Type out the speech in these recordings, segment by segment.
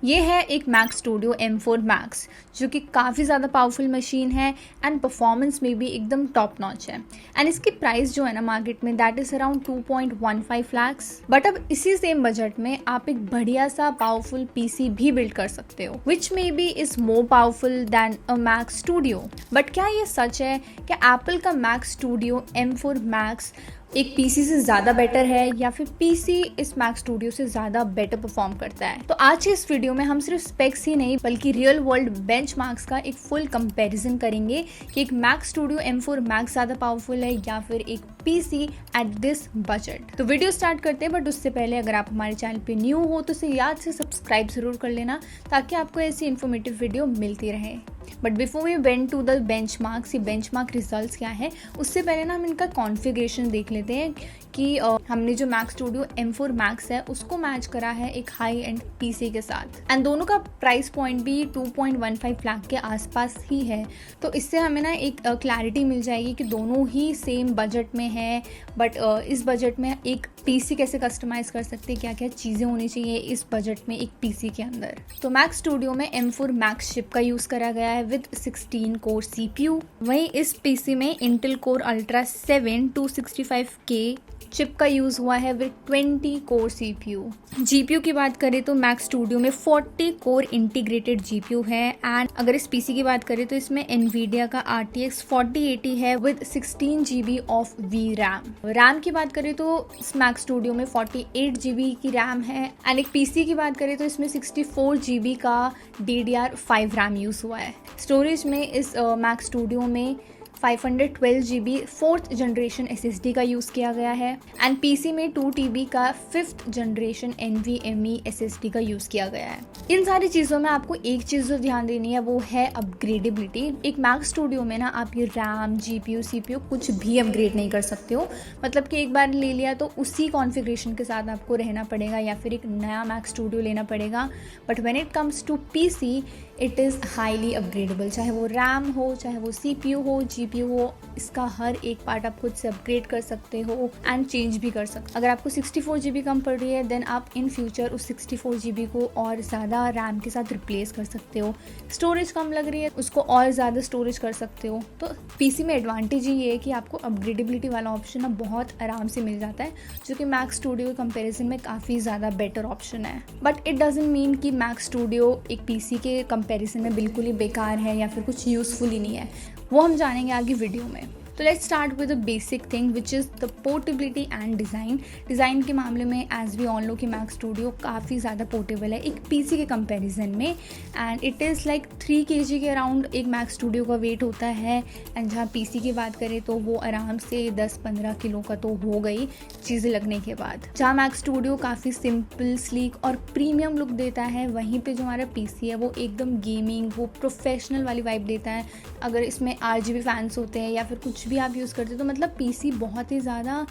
ये है एक मैक स्टूडियो M4 Max जो कि काफ़ी ज़्यादा पावरफुल मशीन है एंड परफॉर्मेंस में भी एकदम टॉप नॉच है। एंड इसकी प्राइस जो है ना मार्केट में that is around 2.15 lakhs। But अब इसी सेम बजट में आप एक बढ़िया सा पावरफुल पीसी भी बिल्ड कर सकते हो which maybe is more powerful than a Mac Studio. But क्या ये सच है कि एप्पल का मैक स्टूडियो M4 Max एक पीसी से ज़्यादा बेटर है या फिर पीसी इस मैक स्टूडियो से ज़्यादा बेटर परफॉर्म करता है? तो आज के इस वीडियो में हम सिर्फ स्पेक्स ही नहीं बल्कि रियल वर्ल्ड बेंचमार्क्स का एक फुल कंपैरिजन करेंगे कि एक मैक स्टूडियो M4 Max ज़्यादा पावरफुल है या फिर एक पीसी एट दिस बजट। तो वीडियो स्टार्ट करते हैं, बट उससे पहले अगर आप हमारे चैनल पे न्यू हो तो इसे याद से सब्सक्राइब जरूर कर लेना ताकि आपको ऐसी इन्फॉर्मेटिव वीडियो मिलती रहे। But before we went to the benchmarks, ये बेंचमार्क रिजल्ट्स क्या है उससे पहले ना हम इनका कॉन्फ़िगरेशन देख लेते हैं कि हमने जो मैक स्टूडियो M4 Max है उसको मैच करा है एक हाई एंड पीसी के साथ एंड दोनों का प्राइस पॉइंट भी 2.15 लाख के आसपास ही है। तो इससे हमें ना एक क्लैरिटी मिल जाएगी कि दोनों ही सेम बजट में है, बट इस बजट में एक पीसी कैसे कस्टमाइज कर सकते हैं, क्या क्या चीज़ें होनी चाहिए इस बजट में एक पीसी के अंदर। तो मैक स्टूडियो में M4 Max चिप का यूज़ करा गया है विद 16 कोर CPU। वहीं इस पीसी में Intel core ultra 7 265K chip का यूज़ हुआ है विद 20 कोर CPU। GPU की बात करें तो मैक स्टूडियो में 40 कोर इंटीग्रेटेड GPU है एंड अगर इस पीसी की बात करें तो इसमें NVIDIA का RTX 4080 है with 16 GB of VRAM। RAM की बात करें तो इस मैक स्टूडियो में 48 GB की रैम है एंड एक पीसी की बात करें तो इसमें 64 GB का DDR5 रैम यूज़ हुआ है। स्टोरेज में इस मैक स्टूडियो में 512 GB 4th जनरेशन SSD का यूज़ किया गया है एंड पीसी में 2 TB का 5th जनरेशन NVMe SSD का यूज़ किया गया है। इन सारी चीज़ों में आपको एक चीज़ जो ध्यान देनी है वो है अपग्रेडेबिलिटी। एक मैक स्टूडियो में ना आप ये रैम GPU CPU कुछ भी अपग्रेड नहीं कर सकते हो, मतलब कि एक बार ले लिया तो उसी कॉन्फ़िगरेशन के साथ आपको रहना पड़ेगा या फिर एक नया मैक स्टूडियो लेना पड़ेगा। But when it comes to PC it is highly upgradable, चाहे वो रैम हो, चाहे वो CPU हो, GPU हो, इसका हर एक पार्ट आप खुद से अपग्रेड कर सकते हो एंड चेंज भी कर सकते हो। अगर आपको 64 GB कम पड़ रही है देन आप इन फ्यूचर उस 64 GB को और ज़्यादा रैम के साथ रिप्लेस कर सकते हो। स्टोरेज कम लग रही है उसको और ज़्यादा स्टोरेज कर सकते हो। तो पीसी में एडवांटेज ये है कि आपको अपग्रेडेबिलिटी वाला ऑप्शन ना बहुत आराम से मिल जाता है जो कि मैक स्टूडियो के कंपेरिजन में काफ़ी ज़्यादा बेटर ऑप्शन है। बट इट डजंट मीन कि मैक स्टूडियो एक पीसी के कंपैरिजन में बिल्कुल ही बेकार है या फिर कुछ यूज़फुल ही नहीं है, वो हम जानेंगे आगे वीडियो में। तो let's start with the basic thing which is the portability and design के मामले में एज वी ऑल नो कि मैक स्टूडियो काफ़ी ज़्यादा पोर्टेबल है एक पीसी के कंपैरिजन में and it is like 3 kg के अराउंड एक मैक स्टूडियो का वेट होता है एंड जहाँ पीसी की बात करें तो वो आराम से 10-15 किलो का तो हो गई चीज़ें लगने के बाद। जहाँ मैक स्टूडियो काफ़ी सिंपल स्लीक और प्रीमियम लुक देता है, वहीं पे जो हमारा पीसी है वो एकदम गेमिंग वो प्रोफेशनल वाली वाइब देता है। अगर इसमें RGB फैंस होते हैं या फिर कुछ भी आप यूज़ करते हो तो मतलब पीसी बहुत ही ज़्यादा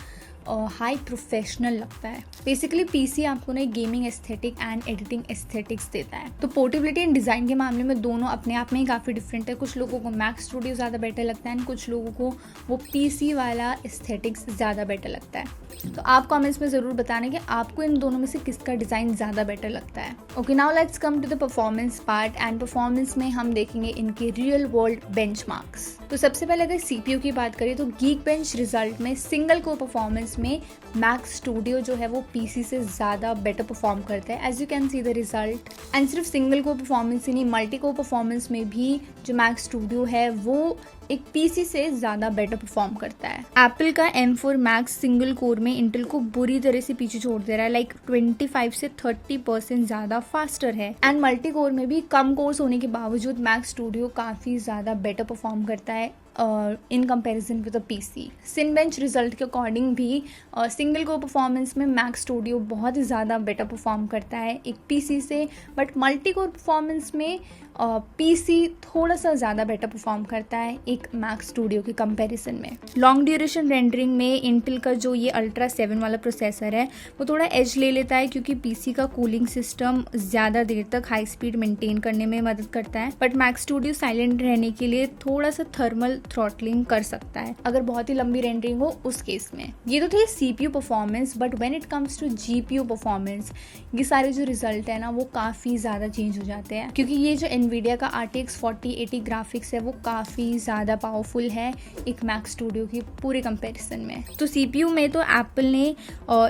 हाई प्रोफेशनल लगता है। बेसिकली पीसी आपको ना gaming aesthetic and editing aesthetics देता है। तो पोर्टेबिलिटी एंड डिज़ाइन के मामले में दोनों अपने आप में ही काफ़ी डिफरेंट है। कुछ लोगों को मैक स्टूडियो ज़्यादा बेटर लगता है एंड कुछ लोगों को वो पीसी वाला एस्थेटिक्स ज़्यादा बेटर लगता है। तो आप कमेंट्स में ज़रूर बताना कि आपको इन दोनों में से किसका डिज़ाइन ज़्यादा बेटर लगता है। Okay, now let's come to the performance part and performance में हम देखेंगे इनके रियल वर्ल्ड बेंचमार्क्स। तो सबसे पहले अगर CPU की बात करें तो Geekbench रिजल्ट में सिंगल कोर परफॉर्मेंस में मैक स्टूडियो जो है वो पीसी से ज़्यादा बेटर परफॉर्म करता है as you can see the result. And सिर्फ सिंगल कोर परफॉर्मेंस ही नहीं, मल्टी कोर परफॉर्मेंस में भी जो मैक स्टूडियो है वो एक पीसी से ज़्यादा बेटर परफॉर्म करता है। एप्पल का M4 Max सिंगल कोर में इंटेल को बुरी तरह से पीछे छोड़ दे रहा है, लाइक 25 से 30% ज़्यादा फास्टर है एंड मल्टी कोर में भी कम कोर्स होने के बावजूद मैक स्टूडियो काफ़ी ज़्यादा बेटर परफॉर्म करता है in comparison with the PC. Cinebench result के अकॉर्डिंग भी सिंगल कोर परफॉर्मेंस में मैक स्टूडियो बहुत ही ज़्यादा बेटर परफॉर्म करता है एक पीसी से, बट मल्टी कोर परफॉर्मेंस में पीसी थोड़ा सा ज़्यादा बेटर परफॉर्म करता है एक मैक स्टूडियो के कंपैरिजन में। लॉन्ग ड्यूरेशन रेंडरिंग में इंटेल का जो ये अल्ट्रा 7 वाला प्रोसेसर है वो थोड़ा एज ले लेता है क्योंकि पीसी का कूलिंग सिस्टम ज़्यादा देर तक हाई स्पीड मेंटेन करने में मदद करता है, बट मैक स्टूडियो साइलेंट रहने के लिए थोड़ा सा थर्मल थ्रॉटलिंग कर सकता है अगर बहुत ही लंबी रेंडरिंग हो उस केस में। ये तो थी CPU performance, but when it comes to GPU performance ये सारे जो रिजल्ट है ना वो काफ़ी ज़्यादा चेंज हो जाते हैं, क्योंकि ये जो NVIDIA का RTX 4080 ग्राफिक्स है वो काफ़ी ज़्यादा पावरफुल है एक मैक स्टूडियो की पूरे कंपैरिजन में। तो CPU में तो एप्पल ने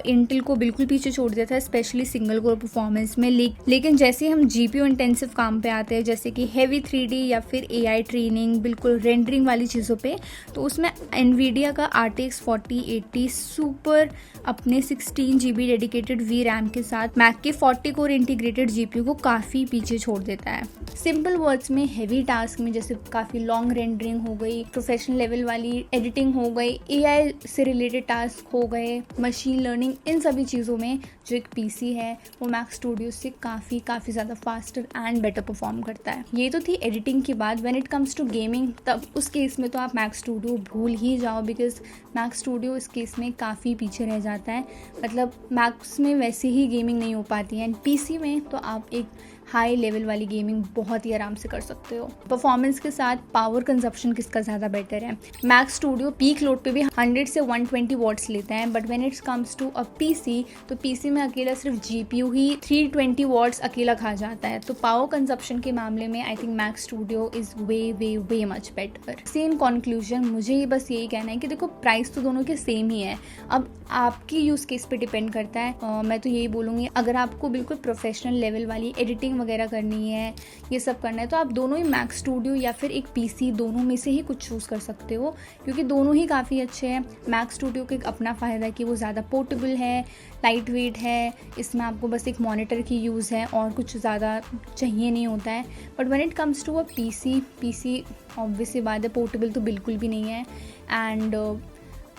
इंटेल को बिल्कुल पीछे छोड़ दिया था, स्पेशली सिंगल कोर परफॉर्मेंस में। लेकिन जैसे हम GPU इंटेंसिव काम पे आते हैं, जैसे कि हेवी 3D या फिर AI ट्रेनिंग, बिल्कुल रेंडरिंग वाली चीज़ों पे, तो उसमें NVIDIA का RTX 4080 सुपर अपने 16 GB डेडिकेटेड VRAM के साथ मैक के 40 कोर इंटीग्रेटेड GPU को काफ़ी पीछे छोड़ देता है। सिंपल वर्ड्स में हेवी टास्क में जैसे काफ़ी लॉन्ग रेंडरिंग हो गई, प्रोफेशनल लेवल वाली एडिटिंग हो गई, AI से रिलेटेड टास्क हो गए, मशीन लर्निंग, इन सभी चीज़ों में जो एक PC है वो मैक स्टूडियो से काफ़ी ज़्यादा फास्टर एंड बेटर परफॉर्म करता है। ये तो थी एडिटिंग की बात। When it comes to gaming, तब उस केस में तो आप मैक स्टूडियो भूल ही जाओ, बिकॉज मैक स्टूडियो इस केस में काफ़ी पीछे रह जाता है। मतलब मैक्स में वैसे ही गेमिंग नहीं हो पाती है, एंड PC में तो आप एक हाई लेवल वाली गेमिंग बहुत ही आराम से कर सकते हो। परफॉर्मेंस के साथ पावर कंजप्शन किसका ज़्यादा बेटर है? मैक स्टूडियो पीक लोड पे भी 100 से 120 वॉट्स लेता है, but when it's comes to a PC, तो PC में अकेला सिर्फ GPU ही 320 वॉट्स अकेला खा जाता है। तो पावर कंजप्शन के मामले में I think Mac studio is way much better. Same conclusion, मुझे ये बस यही कहना है कि देखो प्राइस तो दोनों के सेम ही है, अब आपकी यूज़ केस पे डिपेंड करता है। मैं तो यही बोलूँगी, अगर आपको बिल्कुल प्रोफेशनल लेवल वाली एडिटिंग वगैरह करनी है, ये सब करना है, तो आप दोनों ही मैक स्टूडियो या फिर एक PC, दोनों में से ही कुछ चूज़ कर सकते हो, क्योंकि दोनों ही काफ़ी अच्छे हैं। मैक स्टूडियो का एक अपना फ़ायदा है कि वो ज़्यादा पोर्टेबल है, लाइट वेट है, इसमें आपको बस एक मॉनिटर की यूज़ है और कुछ ज़्यादा चाहिए नहीं होता है। But when it comes to a PC obviously बात है, पोर्टेबल तो बिल्कुल भी नहीं है, एंड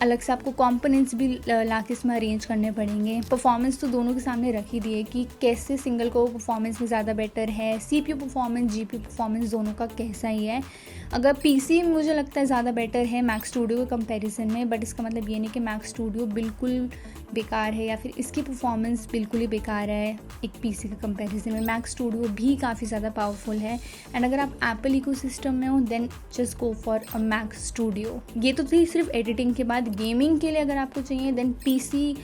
अलग से आपको कंपोनेंट्स भी ला के इसमें अरेंज करने पड़ेंगे। परफॉर्मेंस तो दोनों के सामने रख ही दिए कि कैसे सिंगल को परफॉर्मेंस में ज़्यादा बेटर है, CPU परफॉर्मेंस, GPU परफॉर्मेंस दोनों का कैसा ही है। अगर PC मुझे लगता है ज़्यादा बेटर है मैक स्टूडियो के कंपैरिजन में, बट इसका मतलब ये नहीं कि मैक स्टूडियो बिल्कुल बेकार है या फिर इसकी परफॉर्मेंस बिल्कुल ही बेकार है एक PC के कंपैरिजन में। मैक स्टूडियो भी काफ़ी ज़्यादा पावरफुल है, एंड अगर आप एप्पल इकोसिस्टम में हो then just go for a Mac studio. ये तो थी सिर्फ एडिटिंग के बाद। गेमिंग के लिए अगर आपको चाहिए then PC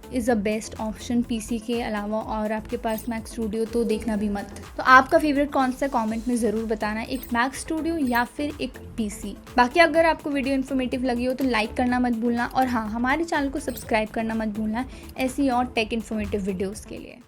is a best option PC के अलावा, और आपके पास मैक स्टूडियो तो देखना भी मत। तो आपका फेवरेट कौन सा कमेंट में ज़रूर बताना, एक मैक स्टूडियो या फिर एक PC। बाकी अगर आपको वीडियो इन्फॉर्मेटिव लगी हो तो लाइक करना मत भूलना, और हाँ, हमारे चैनल को सब्सक्राइब करना मत भूलना ऐसी और टेक इन्फॉर्मेटिव वीडियोज़ के लिए।